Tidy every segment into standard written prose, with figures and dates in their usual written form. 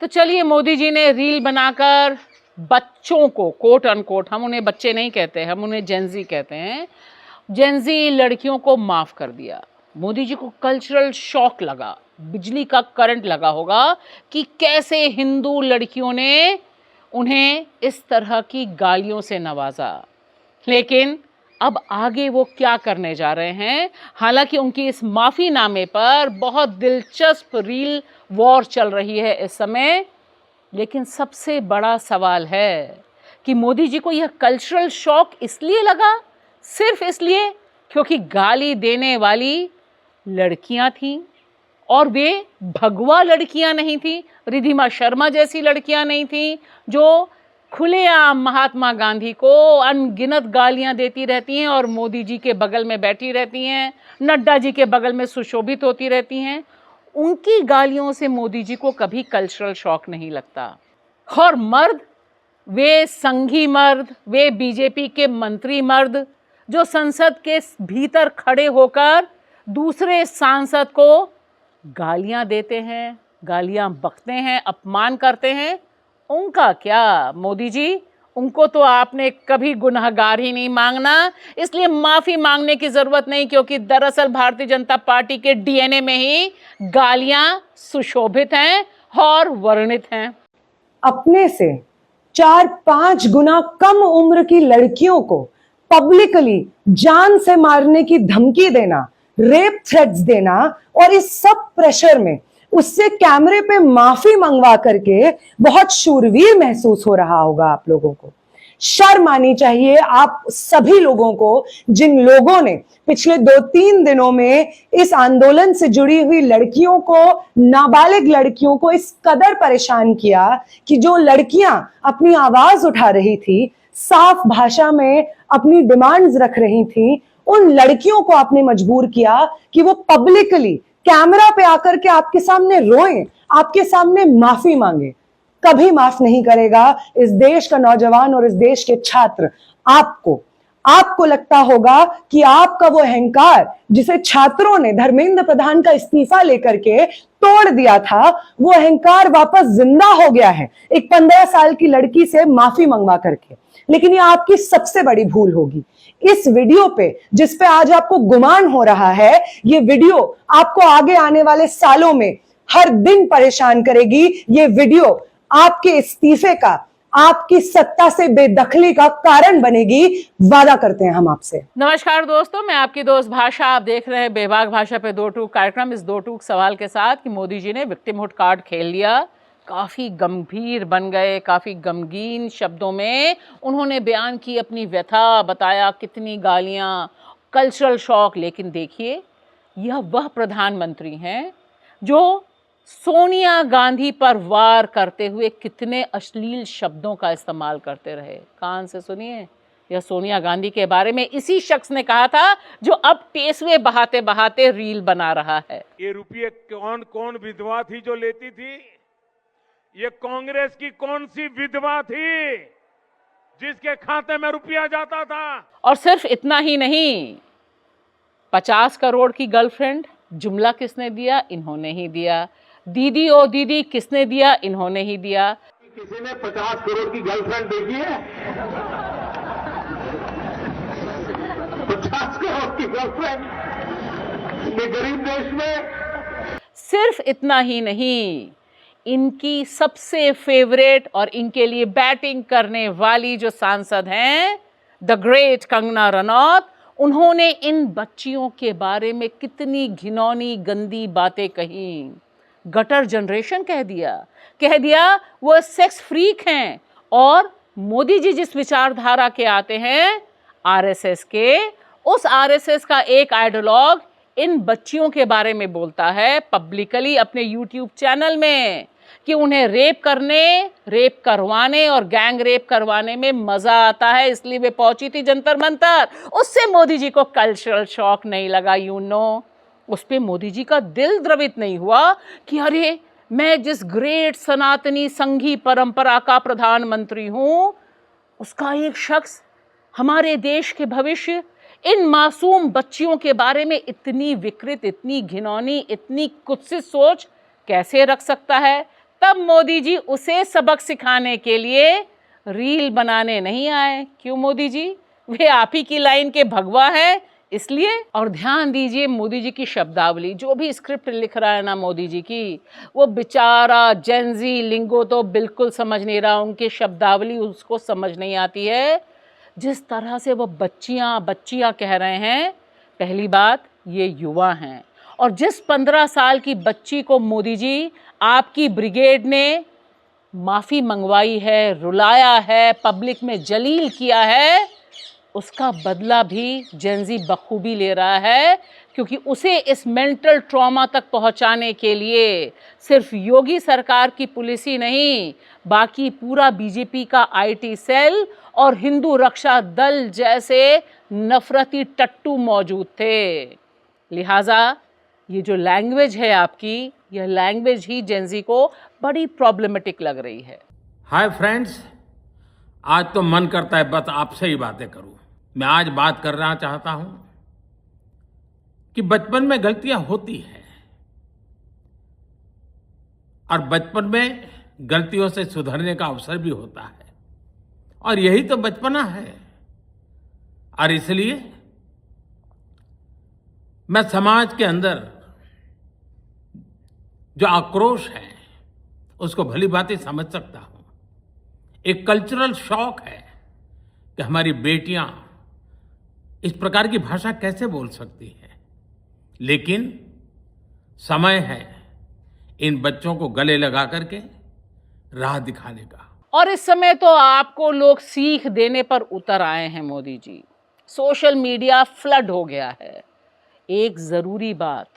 तो चलिए, मोदी जी ने रील बनाकर बच्चों को, कोट अनकोट, हम उन्हें बच्चे नहीं कहते, हम उन्हें जेनजी कहते हैं, जेनजी लड़कियों को माफ कर दिया। मोदी जी को कल्चरल शॉक लगा, बिजली का करंट लगा होगा कि कैसे हिंदू लड़कियों ने उन्हें इस तरह की गालियों से नवाजा। लेकिन अब आगे वो क्या करने जा रहे हैं? हालांकि उनकी इस माफीनामे पर बहुत दिलचस्प रील वॉर चल रही है इस समय, लेकिन सबसे बड़ा सवाल है कि मोदी जी को यह कल्चरल शॉक इसलिए लगा, सिर्फ इसलिए क्योंकि गाली देने वाली लड़कियां थीं, और वे भगवा लड़कियां नहीं थीं, रिधिमा शर्मा जैसी लड़कियां नहीं थीं जो खुलेआम महात्मा गांधी को अनगिनत गालियां देती रहती हैं और मोदी जी के बगल में बैठी रहती हैं, नड्डा जी के बगल में सुशोभित होती रहती हैं। उनकी गालियों से मोदी जी को कभी कल्चरल शॉक नहीं लगता। और मर्द, वे संघी मर्द, वे बीजेपी के मंत्री मर्द जो संसद के भीतर खड़े होकर दूसरे सांसद को गालियां देते हैं, गालियां बकते हैं, अपमान करते हैं, उनका क्या? मोदी जी, उनको तो आपने कभी गुनहगार ही नहीं मांगना, इसलिए माफी मांगने की जरूरत नहीं, क्योंकि दरअसल भारतीय जनता पार्टी के डीएनए में ही गालियां सुशोभित हैं और वर्णित हैं। अपने से 4-5 गुना कम उम्र की लड़कियों को पब्लिकली जान से मारने की धमकी देना, रेप थ्रेट्स देना, और इस सब प्रेशर में उससे कैमरे पे माफी मंगवा करके बहुत शूरवीर महसूस हो रहा होगा आप लोगों को। शर्म आनी चाहिए आप सभी लोगों को, जिन लोगों ने पिछले 2-3 दिनों में इस आंदोलन से जुड़ी हुई लड़कियों को, नाबालिग लड़कियों को इस कदर परेशान किया कि जो लड़कियां अपनी आवाज उठा रही थी, साफ भाषा में अपनी डिमांड्स रख रही थी, उन लड़कियों को आपने मजबूर किया कि वो पब्लिकली कैमरा पे आकर के आपके सामने रोएं, आपके सामने माफी मांगे। कभी माफ नहीं करेगा इस देश का नौजवान और इस देश के छात्र आपको लगता होगा कि आपका वो अहंकार जिसे छात्रों ने धर्मेंद्र प्रधान का इस्तीफा लेकर के तोड़ दिया था, वो अहंकार वापस जिंदा हो गया है एक 15 साल की लड़की से माफी मंगवा करके। लेकिन ये आपकी सबसे बड़ी भूल होगी। इस वीडियो पे, जिस पे आज आपको गुमान हो रहा है, ये वीडियो आपको आगे आने वाले सालों में हर दिन परेशान करेगी। ये वीडियो आपके इस्तीफे का, आपकी सत्ता से बेदखली का कारण बनेगी, वादा करते हैं हम आपसे। नमस्कार दोस्तों, मैं आपकी दोस्त भाषा, आप देख रहे हैं बेबाक भाषा पे दो टूक कार्यक्रम। इस दो टूक सवाल के साथ कि मोदी जी ने विक्टिमहुड कार्ड खेल लिया, काफी गंभीर बन गए, काफी गमगीन शब्दों में उन्होंने बयान की अपनी व्यथा, बताया कितनी गालियां, कल्चरल शॉक। लेकिन देखिए, यह वह प्रधानमंत्री हैं जो सोनिया गांधी पर वार करते हुए कितने अश्लील शब्दों का इस्तेमाल करते रहे। कान से सुनिए, यह सोनिया गांधी के बारे में इसी शख्स ने कहा था जो अब टेसवे बहाते बहाते रील बना रहा है। ये रुपये कौन कौन विधवा थी जो लेती थी? ये कांग्रेस की कौन सी विधवा थी जिसके खाते में रुपया जाता था? और सिर्फ इतना ही नहीं, 50 करोड़ की गर्लफ्रेंड, जुमला किसने दिया? इन्होंने ही दिया। दीदी ओ दीदी किसने दिया? इन्होंने ही दिया। किसी ने 50 करोड़ की गर्लफ्रेंड देखी है? 50 करोड़ की गर्लफ्रेंड ये गरीब देश में। सिर्फ इतना ही नहीं, इनकी सबसे फेवरेट और इनके लिए बैटिंग करने वाली जो सांसद हैं, द ग्रेट कंगना रनौत, उन्होंने इन बच्चियों के बारे में कितनी घिनौनी गंदी बातें कही। गटर जनरेशन कह दिया वो सेक्स फ्रीक हैं। और मोदी जी जिस विचारधारा के आते हैं, आरएसएस के, उस आरएसएस का एक आइडियोलॉग इन बच्चियों के बारे में बोलता है पब्लिकली अपने यूट्यूब चैनल में कि उन्हें रेप करवाने और गैंग रेप करवाने में मजा आता है, इसलिए वे पहुंची थी जंतर मंतर। उससे मोदी जी को कल्चरल शॉक नहीं लगा, उस पे मोदी जी का दिल द्रवित नहीं हुआ कि अरे, मैं जिस ग्रेट सनातनी संघी परंपरा का प्रधानमंत्री हूं, उसका एक शख्स हमारे देश के भविष्य, इन मासूम बच्चियों के बारे में इतनी विकृत, इतनी घिनौनी, इतनी कुत्सित सोच कैसे रख सकता है? तब मोदी जी उसे सबक सिखाने के लिए रील बनाने नहीं आए। क्यों मोदी जी? वे आप ही की लाइन के भगवा है इसलिए। और ध्यान दीजिए मोदी जी की शब्दावली, जो भी स्क्रिप्ट लिख रहा है ना मोदी जी की, वो बेचारा जेनजी लिंगो तो बिल्कुल समझ नहीं रहा, उनकी शब्दावली उसको समझ नहीं आती है। जिस तरह से वो बच्चियां कह रहे हैं, पहली बात ये युवा हैं, और जिस 15 साल की बच्ची को मोदी जी आपकी ब्रिगेड ने माफ़ी मंगवाई है, रुलाया है, पब्लिक में जलील किया है, उसका बदला भी जेनजी बखूबी ले रहा है, क्योंकि उसे इस मेंटल ट्रॉमा तक पहुंचाने के लिए सिर्फ योगी सरकार की पुलिस ही नहीं, बाकी पूरा बीजेपी का आईटी सेल और हिंदू रक्षा दल जैसे नफरती टट्टू मौजूद थे। लिहाजा ये जो लैंग्वेज है आपकी, यह लैंग्वेज ही जेनजी को बड़ी प्रॉब्लमेटिक लग रही है। हाय फ्रेंड्स, आज तो मन करता है बस आपसे ही बातें करूं। मैं आज बात करना चाहता हूं कि बचपन में गलतियां होती हैं और बचपन में गलतियों से सुधरने का अवसर भी होता है, और यही तो बचपना है। और इसलिए मैं समाज के अंदर जो आक्रोश है उसको भली भांति समझ सकता हूं। एक कल्चरल शॉक है कि हमारी बेटियां इस प्रकार की भाषा कैसे बोल सकती हैं, लेकिन समय है इन बच्चों को गले लगा करके राह दिखाने का। और इस समय तो आपको लोग सीख देने पर उतर आए हैं Modi ji. Social media flood हो गया है। एक जरूरी बात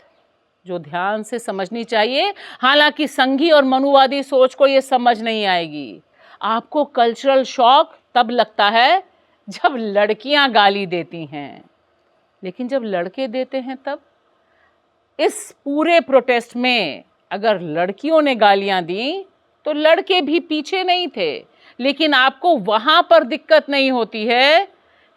जो ध्यान से समझनी चाहिए, हालांकि संघी और मनुवादी सोच को ये समझ नहीं आएगी। आपको कल्चरल शॉक तब लगता है जब लड़कियां गाली देती हैं, लेकिन जब लड़के देते हैं तब। इस पूरे प्रोटेस्ट में अगर लड़कियों ने गालियां दी तो लड़के भी पीछे नहीं थे, लेकिन आपको वहां पर दिक्कत नहीं होती है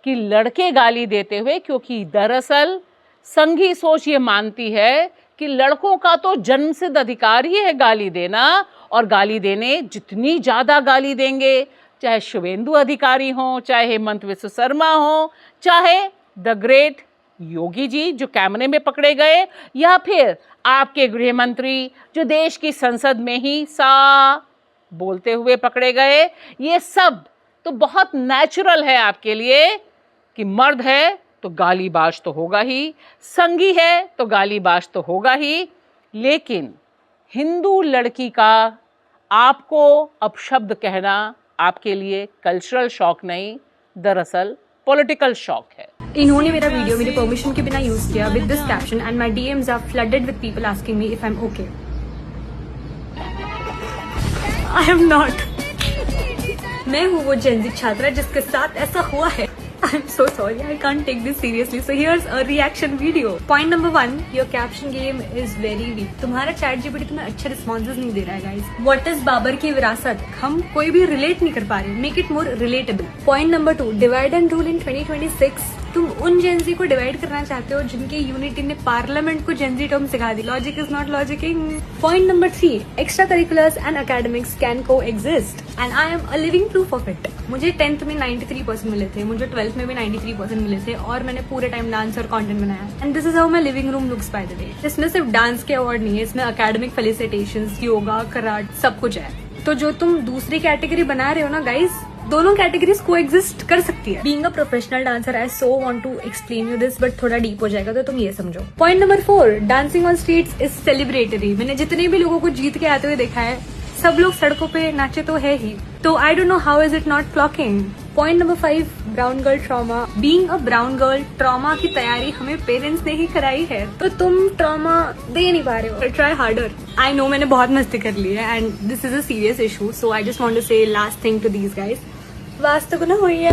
कि लड़के गाली देते हुए, क्योंकि दरअसल संघी सोच ये मानती है कि लड़कों का तो जन्मसिद्ध अधिकार ही है गाली देना, और गाली देने जितनी ज़्यादा गाली देंगे, चाहे शुभेंदु अधिकारी हों, चाहे हेमंत विश्व शर्मा हों, चाहे द ग्रेट योगी जी जो कैमरे में पकड़े गए, या फिर आपके गृह मंत्री जो देश की संसद में ही सा बोलते हुए पकड़े गए, ये सब तो बहुत नेचुरल है आपके लिए कि मर्द है तो गालीबाज तो होगा ही, संघी है तो गालीबाज तो होगा ही। लेकिन हिंदू लड़की का आपको अपशब्द कहना आपके लिए कल्चरल शॉक नहीं, दरअसल पॉलिटिकल शॉक है। इन्होंने मेरा वीडियो मेरे परमिशन के बिना यूज किया with this caption and my DMs are flooded with people asking me if I am okay. I am not. मैं हूँ वो जेनजी छात्रा जिसके साथ ऐसा हुआ है। I'm so sorry, I can't take this seriously. So here's a reaction video. Point number 1, your caption game is very weak. तुम्हारा ChatGPT तुम्हें अच्छे responses नहीं दे रहा है guys. What is बाबर की विरासत? हम कोई भी relate नहीं कर पा रहे. Make it more relatable. Point number 2, divide and rule in 2026. तुम उन जेनजी को डिवाइड करना चाहते हो जिनके यूनिटी ने पार्लियामेंट को जेनजी टर्म सिखा दी. Logic is not logicking. Point number 3, extracurriculars and academics can coexist and I am a living proof of it. मुझे 10th में 93% मिले थे, मुझे 12th में भी 93% मिले थे, और मैंने पूरे टाइम डांस और कंटेंट बनाया. And this is how my living room looks by the day. इसमें सिर्फ डांस के अवार्ड नहीं है, इसमें एकेडमिक फेलिसिटेशंस, योगा, कराटे, सब कुछ है. तो जो तुम दूसरी कैटेगरी बना रहे हो ना गाइज, दोनों कैटेगरीज को एग्जिस्ट कर सकती है. Being a professional dancer, I so want to explain you this, but थोड़ा डीप हो जाएगा तो तुम ये समझो. Point number 4, dancing on streets is celebratory. मैंने जितने भी लोगों को जीत के आते हुए देखा है, सब लोग सड़कों पे नाचे तो है ही. तो I don't know how is it not clocking. Point number 5, brown girl trauma. Being a brown girl, trauma की तैयारी हमें पेरेंट्स ने ही कराई है, तो तुम ट्रॉमा दे नहीं पा रहे हो. Try harder. आई नो मैंने बहुत मस्ती कर ली है and this is a serious issue, so I just want to say last thing to these guys. वास्तव ना होइया.